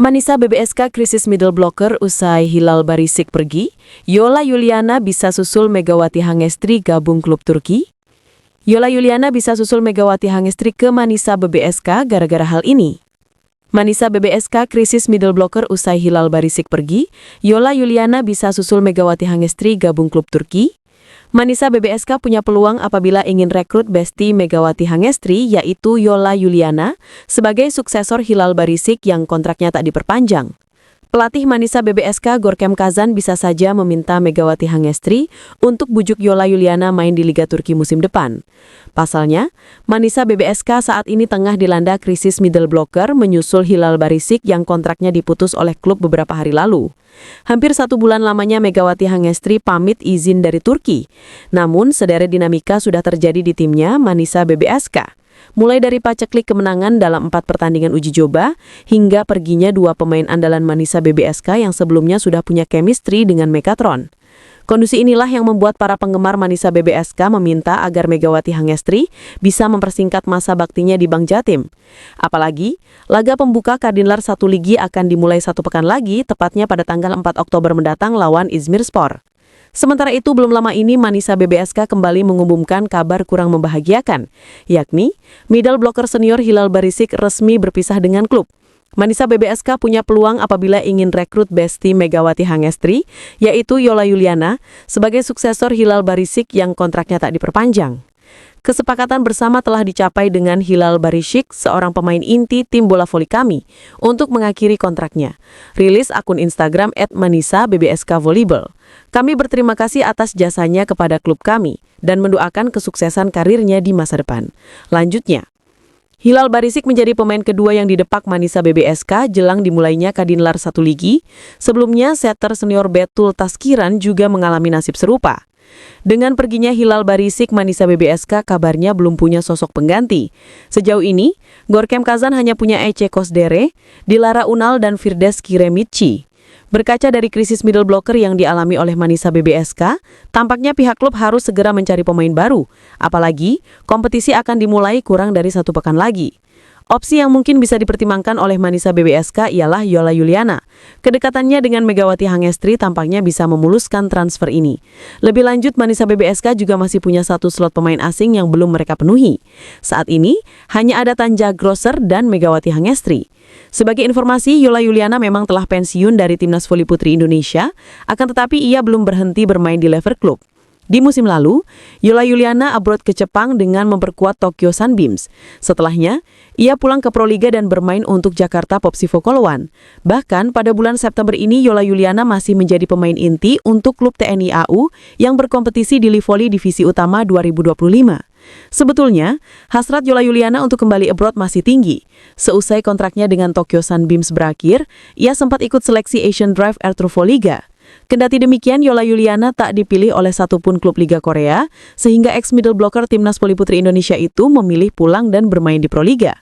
Manisa BBSK krisis middle blocker usai Hilal Barisik pergi, Yola Yuliana bisa susul Megawati Hangestri gabung klub Turki. Yola Yuliana bisa susul Megawati Hangestri ke Manisa BBSK gara-gara hal ini. Manisa BBSK krisis middle blocker usai Hilal Barisik pergi, Yola Yuliana bisa susul Megawati Hangestri gabung klub Turki. Manisa BBSK punya peluang apabila ingin rekrut besti Megawati Hangestri yaitu Yola Yuliana sebagai suksesor Hilal Barisik yang kontraknya tak diperpanjang. Pelatih Manisa BBSK Gorkem Kazan bisa saja meminta Megawati Hangestri untuk bujuk Yola Yuliana main di Liga Turki musim depan. Pasalnya, Manisa BBSK saat ini tengah dilanda krisis middle blocker menyusul Hilal Barisik yang kontraknya diputus oleh klub beberapa hari lalu. Hampir 1 bulan lamanya Megawati Hangestri pamit izin dari Turki. Namun, sederet dinamika sudah terjadi di timnya Manisa BBSK. Mulai dari paceklik kemenangan dalam 4 pertandingan uji coba, hingga perginya 2 pemain andalan Manisa BBSK yang sebelumnya sudah punya chemistry dengan Mekatron. Kondisi inilah yang membuat para penggemar Manisa BBSK meminta agar Megawati Hangestri bisa mempersingkat masa baktinya di Bank Jatim. Apalagi, laga pembuka Kardinlar 1 Ligi akan dimulai 1 pekan lagi, tepatnya pada tanggal 4 Oktober mendatang lawan İzmirspor. Sementara itu, belum lama ini Manisa BBSK kembali mengumumkan kabar kurang membahagiakan, yakni middle blocker senior Hilal Barisik resmi berpisah dengan klub. Manisa BBSK punya peluang apabila ingin rekrut besti Megawati Hangestri, yaitu Yola Yuliana, sebagai suksesor Hilal Barisik yang kontraknya tak diperpanjang. Kesepakatan bersama telah dicapai dengan Hilal Barisik, seorang pemain inti tim bola voli kami, untuk mengakhiri kontraknya. Rilis akun Instagram @manisa_bbsk_volleyball. Kami berterima kasih atas jasanya kepada klub kami dan mendoakan kesuksesan karirnya di masa depan. Lanjutnya, Hilal Barisik menjadi pemain kedua yang didepak Manisa BBSK jelang dimulainya Kardinlar 1 Ligi. Sebelumnya, setter senior Betul Taskiran juga mengalami nasib serupa. Dengan perginya Hilal Barisik, Manisa BBSK kabarnya belum punya sosok pengganti. Sejauh ini, Gorkem Kazan hanya punya Ece Kosdere, Dilara Unal, dan Firdes Kiremitchi. Berkaca dari krisis middle blocker yang dialami oleh Manisa BBSK, tampaknya pihak klub harus segera mencari pemain baru. Apalagi, kompetisi akan dimulai kurang dari 1 pekan lagi. Opsi yang mungkin bisa dipertimbangkan oleh Manisa BBSK ialah Yola Yuliana. Kedekatannya dengan Megawati Hangestri tampaknya bisa memuluskan transfer ini. Lebih lanjut, Manisa BBSK juga masih punya 1 slot pemain asing yang belum mereka penuhi. Saat ini, hanya ada Tanja Grosser dan Megawati Hangestri. Sebagai informasi, Yola Yuliana memang telah pensiun dari Timnas Voli Putri Indonesia, akan tetapi ia belum berhenti bermain di Lever Club. Di musim lalu, Yola Yuliana abroad ke Jepang dengan memperkuat Tokyo Sunbeams. Setelahnya, ia pulang ke Proliga dan bermain untuk Jakarta Popsivo Koloan. Bahkan, pada bulan September ini, Yola Yuliana masih menjadi pemain inti untuk klub TNI AU yang berkompetisi di Livoli Divisi Utama 2025. Sebetulnya, hasrat Yola Yuliana untuk kembali abroad masih tinggi. Seusai kontraknya dengan Tokyo Sunbeams berakhir, ia sempat ikut seleksi Asian Drive Air Trofo Liga. Kendati demikian, Yola Yuliana tak dipilih oleh satupun klub Liga Korea, sehingga ex-middle blocker Timnas Voli Putri Indonesia itu memilih pulang dan bermain di Proliga.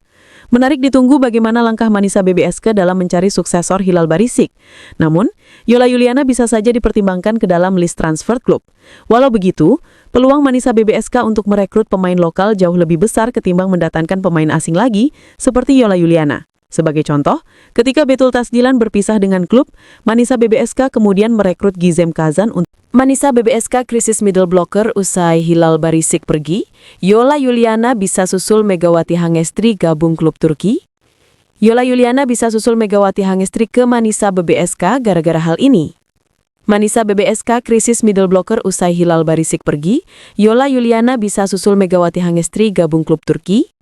Menarik ditunggu bagaimana langkah Manisa BBSK dalam mencari suksesor Hilal Barisik. Namun, Yola Yuliana bisa saja dipertimbangkan ke dalam list transfer klub. Walau begitu, peluang Manisa BBSK untuk merekrut pemain lokal jauh lebih besar ketimbang mendatangkan pemain asing lagi, seperti Yola Yuliana. Sebagai contoh, ketika Betul Tasdilan berpisah dengan klub, Manisa BBSK kemudian merekrut Gizem Kazan untuk Manisa BBSK krisis middle blocker usai Hilal Barisik pergi, Yola Yuliana bisa susul Megawati Hangestri gabung klub Turki. Yola Yuliana bisa susul Megawati Hangestri ke Manisa BBSK gara-gara hal ini. Manisa BBSK krisis middle blocker usai Hilal Barisik pergi, Yola Yuliana bisa susul Megawati Hangestri gabung klub Turki.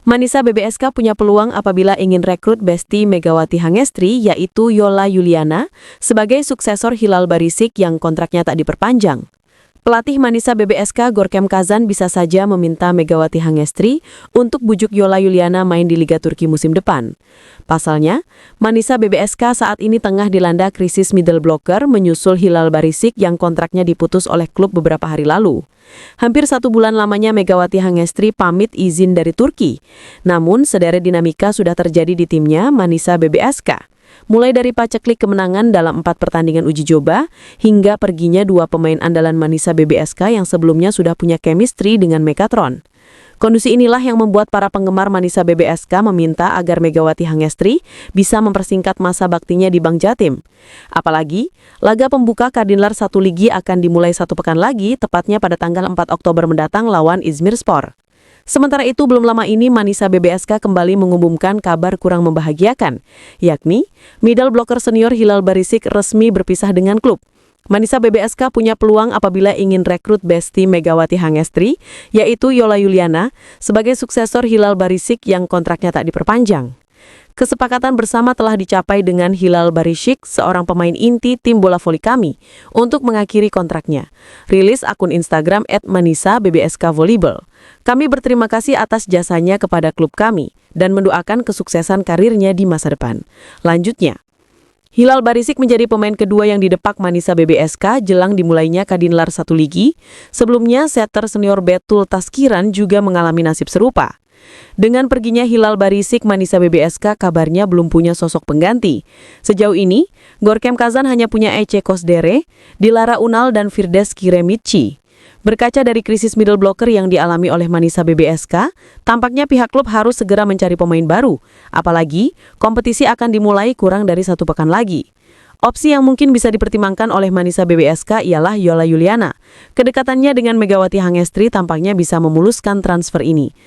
Manisa BBSK punya peluang apabila ingin rekrut besti Megawati Hangestri yaitu Yola Yuliana sebagai suksesor Hilal Barisik yang kontraknya tak diperpanjang. Pelatih Manisa BBSK Gorkem Kazan bisa saja meminta Megawati Hangestri untuk bujuk Yola Yuliana main di Liga Turki musim depan. Pasalnya, Manisa BBSK saat ini tengah dilanda krisis middle blocker menyusul Hilal Barisik yang kontraknya diputus oleh klub beberapa hari lalu. Hampir 1 bulan lamanya Megawati Hangestri pamit izin dari Turki. Namun, sederet dinamika sudah terjadi di timnya Manisa BBSK. Mulai dari paceklik kemenangan dalam 4 pertandingan uji coba, hingga perginya 2 pemain andalan Manisa BBSK yang sebelumnya sudah punya chemistry dengan Mekatron. Kondisi inilah yang membuat para penggemar Manisa BBSK meminta agar Megawati Hangestri bisa mempersingkat masa baktinya di Bank Jatim. Apalagi, laga pembuka Kadinlar 1 Ligi akan dimulai 1 pekan lagi, tepatnya pada tanggal 4 Oktober mendatang lawan Izmirspor. Sementara itu, belum lama ini Manisa BBSK kembali mengumumkan kabar kurang membahagiakan, yakni middle blocker senior Hilal Barisik resmi berpisah dengan klub. Manisa BBSK punya peluang apabila ingin rekrut besti Megawati Hangestri, yaitu Yola Yuliana, sebagai suksesor Hilal Barisik yang kontraknya tak diperpanjang. Kesepakatan bersama telah dicapai dengan Hilal Barisik, seorang pemain inti tim bola voli kami, untuk mengakhiri kontraknya. Rilis akun Instagram @manisa_bbsk_volleyball. Kami berterima kasih atas jasanya kepada klub kami dan mendoakan kesuksesan karirnya di masa depan. Lanjutnya, Hilal Barisik menjadi pemain kedua yang didepak Manisa BBSK jelang dimulainya Kadinlar 1 Ligi. Sebelumnya, setter senior Betul Taskiran juga mengalami nasib serupa. Dengan perginya Hilal Barisik, Manisa BBSK kabarnya belum punya sosok pengganti. Sejauh ini, Gorkem Kazan hanya punya Ece Kosdere, Dilara Unal, dan Firdes Kiremitchi. Berkaca dari krisis middle blocker yang dialami oleh Manisa BBSK, tampaknya pihak klub harus segera mencari pemain baru. Apalagi, kompetisi akan dimulai kurang dari 1 pekan lagi. Opsi yang mungkin bisa dipertimbangkan oleh Manisa BBSK ialah Yola Yuliana. Kedekatannya dengan Megawati Hangestri tampaknya bisa memuluskan transfer ini.